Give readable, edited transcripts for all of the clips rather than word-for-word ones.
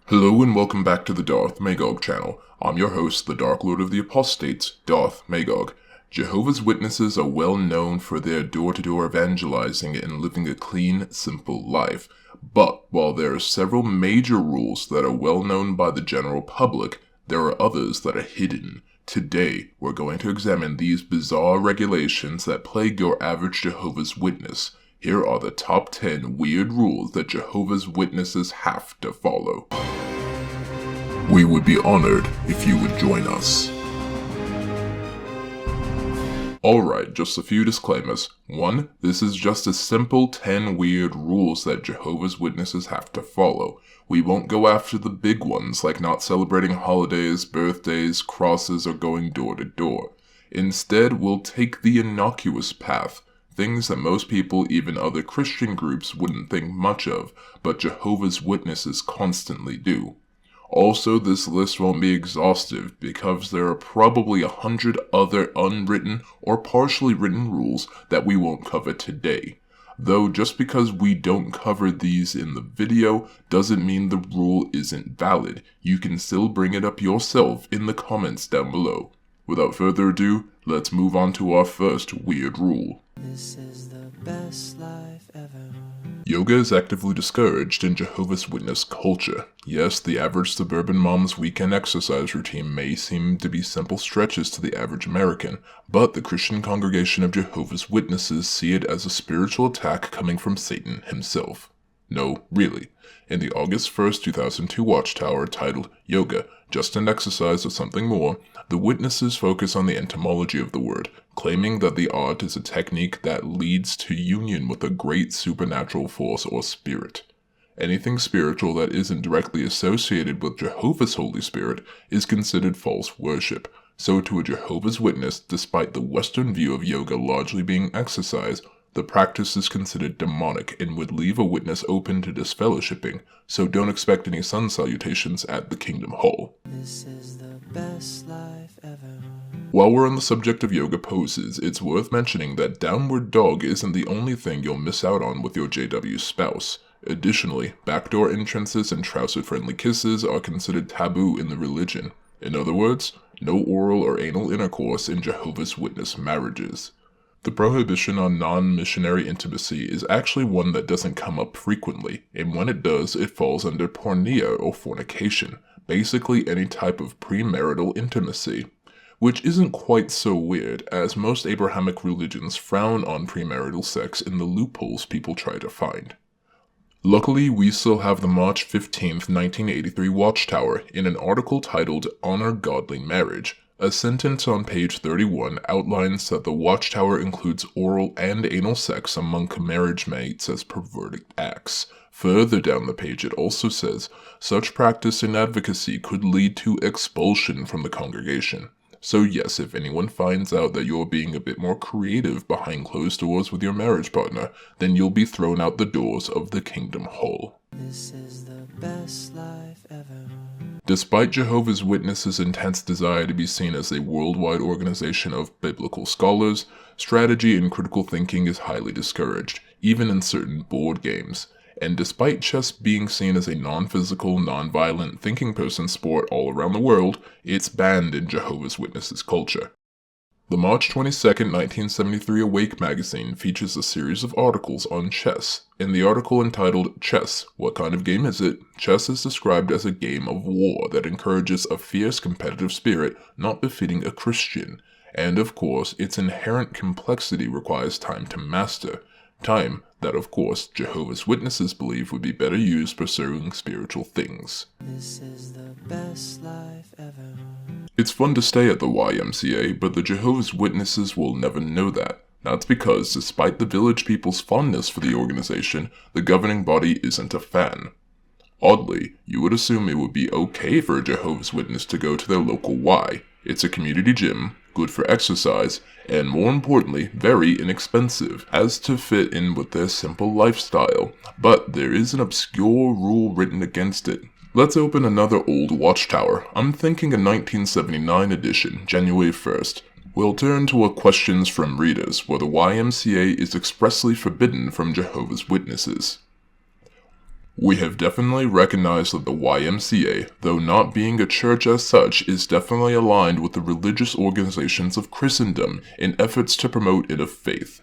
Hello and welcome back to the Darth Magog channel. I'm your host, the Dark Lord of the Apostates, Darth Magog. Jehovah's Witnesses are well known for their door-to-door evangelizing and living a clean, simple life. But while there are several major rules that are well known by the general public, there are others that are hidden. Today, we're going to examine these bizarre regulations that plague your average Jehovah's Witness. Here are the top 10 weird rules that Jehovah's Witnesses have to follow. We would be honored if you would join us. Alright, just a few disclaimers. 1. This is just a simple 10 weird rules that Jehovah's Witnesses have to follow. We won't go after the big ones like not celebrating holidays, birthdays, crosses, or going door to door. Instead, we'll take the innocuous path. Things that most people, even other Christian groups, wouldn't think much of, but Jehovah's Witnesses constantly do. Also, this list won't be exhaustive because there are probably 100 other unwritten or partially written rules that we won't cover today. Though just because we don't cover these in the video doesn't mean the rule isn't valid. You can still bring it up yourself in the comments down below. Without further ado, let's move on to our first weird rule. This is the best life ever. Yoga is actively discouraged in Jehovah's Witness culture. Yes, the average suburban mom's weekend exercise routine may seem to be simple stretches to the average American, but the Christian congregation of Jehovah's Witnesses see it as a spiritual attack coming from Satan himself. No, really. In the August 1st, 2002 Watchtower titled Yoga, Just an Exercise or Something More, the witnesses focus on the etymology of the word, claiming that the art is a technique that leads to union with a great supernatural force or spirit. Anything spiritual that isn't directly associated with Jehovah's Holy Spirit is considered false worship. So to a Jehovah's Witness, despite the Western view of yoga largely being exercise, the practice is considered demonic and would leave a witness open to disfellowshipping, so don't expect any sun salutations at the Kingdom Hall. This is the best life ever. While we're on the subject of yoga poses, it's worth mentioning that downward dog isn't the only thing you'll miss out on with your JW spouse. Additionally, backdoor entrances and trouser-friendly kisses are considered taboo in the religion. In other words, no oral or anal intercourse in Jehovah's Witness marriages. The prohibition on non-missionary intimacy is actually one that doesn't come up frequently, and when it does, it falls under porneia or fornication, basically any type of premarital intimacy. Which isn't quite so weird, as most Abrahamic religions frown on premarital sex in the loopholes people try to find. Luckily, we still have the March 15th, 1983 Watchtower in an article titled Honor Godly Marriage. A sentence on page 31 outlines that the Watchtower includes oral and anal sex among marriage mates as perverted acts. Further down the page it also says, such practice and advocacy could lead to expulsion from the congregation. So yes, if anyone finds out that you're being a bit more creative behind closed doors with your marriage partner, then you'll be thrown out the doors of the Kingdom Hall. This is the best life ever. Despite Jehovah's Witnesses' intense desire to be seen as a worldwide organization of biblical scholars, strategy and critical thinking is highly discouraged, even in certain board games. And despite chess being seen as a non-physical, non-violent thinking person sport all around the world, it's banned in Jehovah's Witnesses culture. The March 22, 1973 Awake magazine features a series of articles on chess. In the article entitled Chess, What Kind of Game Is It?, chess is described as a game of war that encourages a fierce competitive spirit not befitting a Christian. And of course, its inherent complexity requires time to master. Time that, of course, Jehovah's Witnesses believe would be better used pursuing spiritual things. This is the best life ever. It's fun to stay at the YMCA, but the Jehovah's Witnesses will never know that. That's because, despite the village people's fondness for the organization, the governing body isn't a fan. Oddly, you would assume it would be okay for a Jehovah's Witness to go to their local Y. It's a community gym, good for exercise, and more importantly, very inexpensive, as to fit in with their simple lifestyle. But there is an obscure rule written against it. Let's open another old Watchtower. I'm thinking a 1979 edition, January 1st. We'll turn to a questions from readers, where the YMCA is expressly forbidden from Jehovah's Witnesses. We have definitely recognized that the YMCA, though not being a church as such, is definitely aligned with the religious organizations of Christendom in efforts to promote interfaith.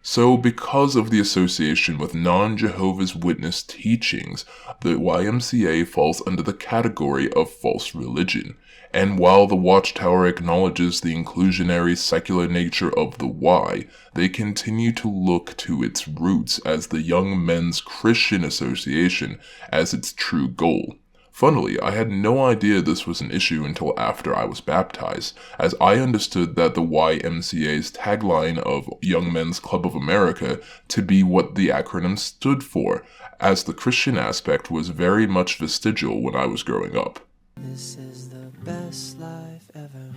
So, because of the association with non-Jehovah's Witness teachings, the YMCA falls under the category of false religion. And while the Watchtower acknowledges the inclusionary secular nature of the Y, they continue to look to its roots as the Young Men's Christian Association as its true goal. Funnily, I had no idea this was an issue until after I was baptized, as I understood that the YMCA's tagline of Young Men's Club of America to be what the acronym stood for, as the Christian aspect was very much vestigial when I was growing up. This is the best life ever.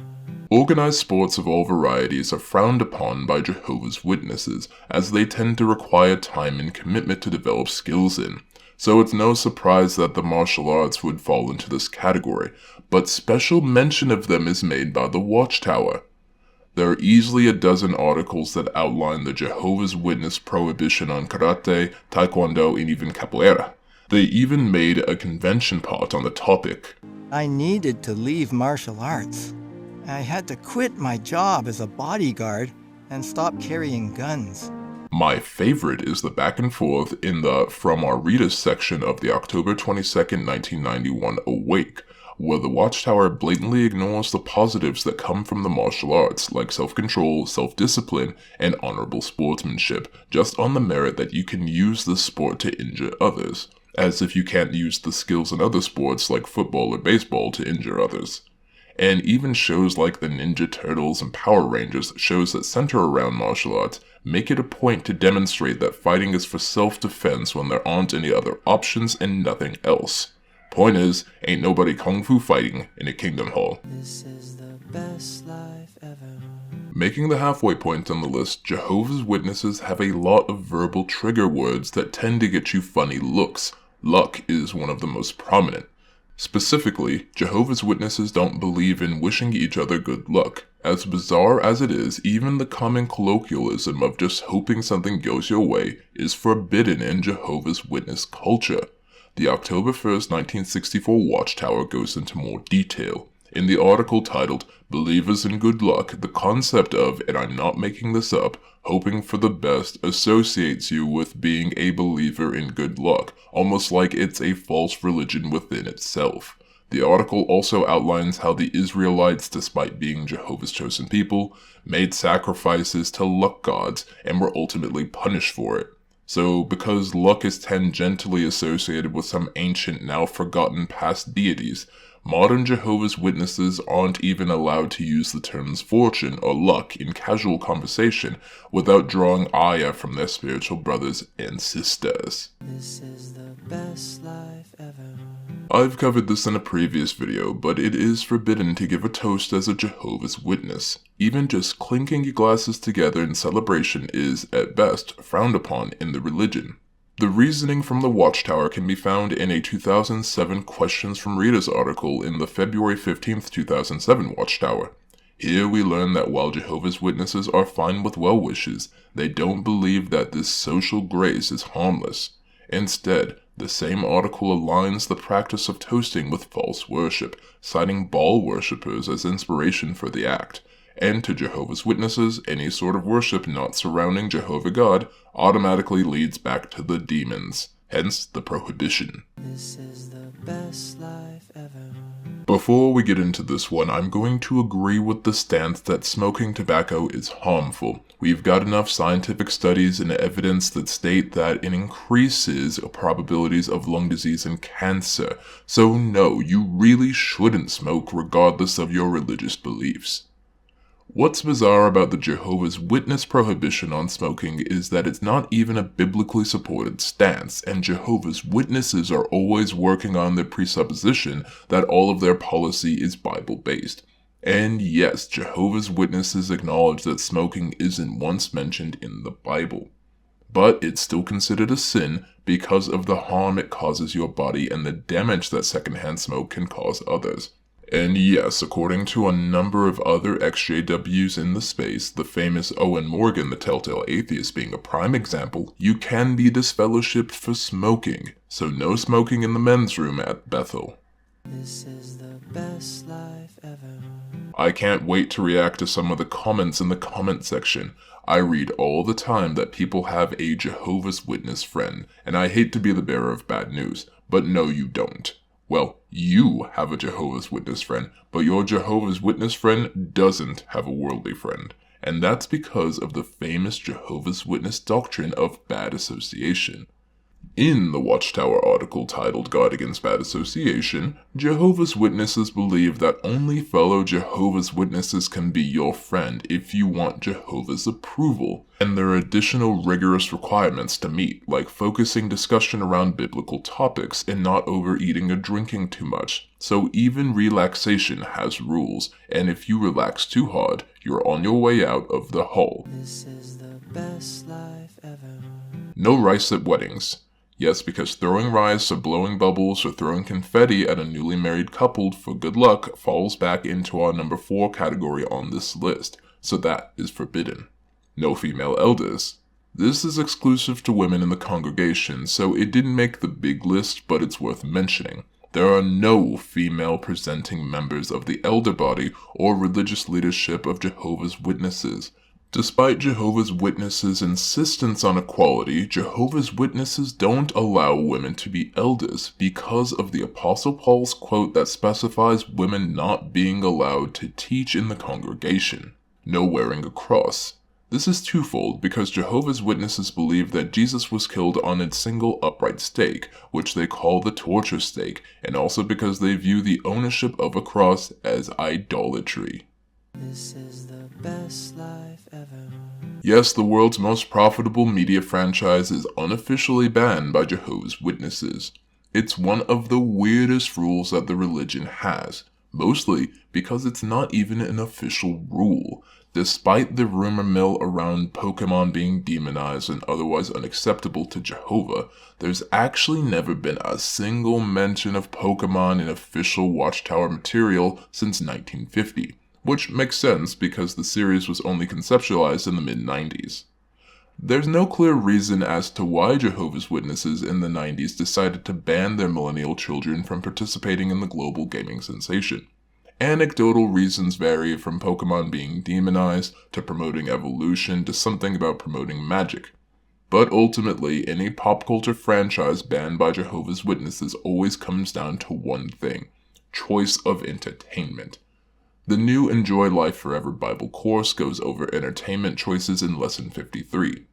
Organized sports of all varieties are frowned upon by Jehovah's Witnesses, as they tend to require time and commitment to develop skills in. So it's no surprise that the martial arts would fall into this category, but special mention of them is made by the Watchtower. There are easily a dozen articles that outline the Jehovah's Witness prohibition on karate, taekwondo, and even capoeira. They even made a convention part on the topic. I needed to leave martial arts. I had to quit my job as a bodyguard and stop carrying guns. My favorite is the back and forth in the From Our Readers section of the October 22nd, 1991 Awake, where the Watchtower blatantly ignores the positives that come from the martial arts, like self-control, self-discipline, and honorable sportsmanship, just on the merit that you can use this sport to injure others, as if you can't use the skills in other sports like football or baseball to injure others. And even shows like the Ninja Turtles and Power Rangers, shows that center around martial arts, make it a point to demonstrate that fighting is for self-defense when there aren't any other options and nothing else. Point is, ain't nobody kung fu fighting in a kingdom hall. This is the best life ever. Making the halfway point on the list, Jehovah's Witnesses have a lot of verbal trigger words that tend to get you funny looks. Luck is one of the most prominent. Specifically, Jehovah's Witnesses don't believe in wishing each other good luck. As bizarre as it is, even the common colloquialism of just hoping something goes your way is forbidden in Jehovah's Witness culture. The October 1st, 1964 Watchtower goes into more detail. In the article titled, Believers in Good Luck, the concept of, and I'm not making this up, hoping for the best associates you with being a believer in good luck, almost like it's a false religion within itself. The article also outlines how the Israelites, despite being Jehovah's chosen people, made sacrifices to luck gods and were ultimately punished for it. So, because luck is tangentially associated with some ancient, now forgotten past deities, modern Jehovah's Witnesses aren't even allowed to use the terms fortune or luck in casual conversation without drawing ire from their spiritual brothers and sisters. This is the best life ever. I've covered this in a previous video, but it is forbidden to give a toast as a Jehovah's Witness. Even just clinking your glasses together in celebration is, at best, frowned upon in the religion. The reasoning from the Watchtower can be found in a 2007 Questions from Readers article in the February 15, 2007 Watchtower. Here we learn that while Jehovah's Witnesses are fine with well wishes, they don't believe that this social grace is harmless. Instead, the same article aligns the practice of toasting with false worship, citing Baal worshippers as inspiration for the act. And to Jehovah's Witnesses, any sort of worship not surrounding Jehovah God automatically leads back to the demons, hence the prohibition. This is the best life ever. Before we get into this one, I'm going to agree with the stance that smoking tobacco is harmful. We've got enough scientific studies and evidence that state that it increases probabilities of lung disease and cancer. So no, you really shouldn't smoke regardless of your religious beliefs. What's bizarre about the Jehovah's Witness prohibition on smoking is that it's not even a biblically supported stance, and Jehovah's Witnesses are always working on the presupposition that all of their policy is Bible-based. And yes, Jehovah's Witnesses acknowledge that smoking isn't once mentioned in the Bible. But it's still considered a sin because of the harm it causes your body and the damage that secondhand smoke can cause others. And yes, according to a number of other XJWs in the space, the famous Owen Morgan, the Telltale Atheist being a prime example, you can be disfellowshipped for smoking, so no smoking in the men's room at Bethel. This is the best life ever. I can't wait to react to some of the comments in the comment section. I read all the time that people have a Jehovah's Witness friend, and I hate to be the bearer of bad news, but no you don't. Well, you have a Jehovah's Witness friend, but your Jehovah's Witness friend doesn't have a worldly friend. And that's because of the famous Jehovah's Witness doctrine of bad association. In the Watchtower article titled God Against Bad Association, Jehovah's Witnesses believe that only fellow Jehovah's Witnesses can be your friend if you want Jehovah's approval, and there are additional rigorous requirements to meet, like focusing discussion around biblical topics and not overeating or drinking too much. So even relaxation has rules, and if you relax too hard, you're on your way out of the hall. This is the best life ever. No rice at weddings. Yes, because throwing rice or blowing bubbles or throwing confetti at a newly married couple for good luck falls back into our number 4 category on this list, so that is forbidden. No female elders. This is exclusive to women in the congregation, so it didn't make the big list, but it's worth mentioning. There are no female presenting members of the elder body or religious leadership of Jehovah's Witnesses. Despite Jehovah's Witnesses' insistence on equality, Jehovah's Witnesses don't allow women to be elders because of the Apostle Paul's quote that specifies women not being allowed to teach in the congregation. No wearing a cross. This is twofold because Jehovah's Witnesses believe that Jesus was killed on a single upright stake, which they call the torture stake, and also because they view the ownership of a cross as idolatry. This is the best life ever. Yes, the world's most profitable media franchise is unofficially banned by Jehovah's Witnesses. It's one of the weirdest rules that the religion has, mostly because it's not even an official rule. Despite the rumor mill around Pokemon being demonized and otherwise unacceptable to Jehovah, there's actually never been a single mention of Pokemon in official Watchtower material since 1950. Which makes sense because the series was only conceptualized in the mid-90s. There's no clear reason as to why Jehovah's Witnesses in the 90s decided to ban their millennial children from participating in the global gaming sensation. Anecdotal reasons vary from Pokemon being demonized, to promoting evolution, to something about promoting magic. But ultimately, any pop culture franchise banned by Jehovah's Witnesses always comes down to one thing: choice of entertainment. The new Enjoy Life Forever Bible course goes over entertainment choices in Lesson 53.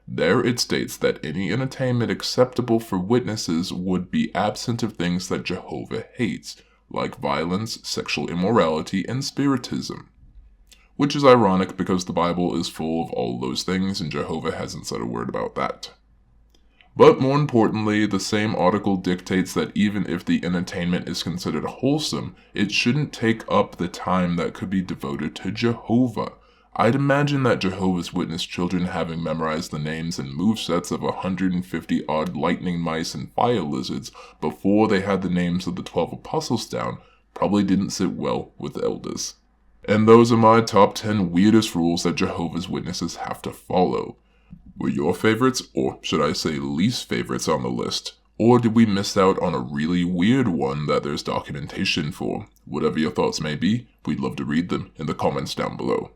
There it states that any entertainment acceptable for witnesses would be absent of things that Jehovah hates, like violence, sexual immorality, and spiritism. Which is ironic because the Bible is full of all those things and Jehovah hasn't said a word about that. But more importantly, the same article dictates that even if the entertainment is considered wholesome, it shouldn't take up the time that could be devoted to Jehovah. I'd imagine that Jehovah's Witness children having memorized the names and movesets of 150-odd lightning mice and fire lizards before they had the names of the 12 apostles down probably didn't sit well with elders. And those are my top 10 weirdest rules that Jehovah's Witnesses have to follow. Were your favorites, or should I say least favorites, on the list? Or did we miss out on a really weird one that there's documentation for? Whatever your thoughts may be, we'd love to read them in the comments down below.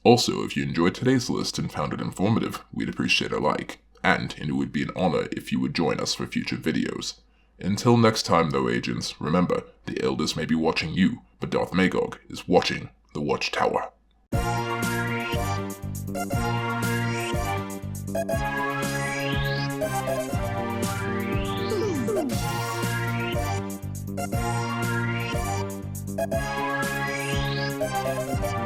Also, if you enjoyed today's list and found it informative, we'd appreciate a like, and it would be an honor if you would join us for future videos. Until next time though, agents, remember, the elders may be watching you, but Darth Magog is watching the Watchtower. Thank you.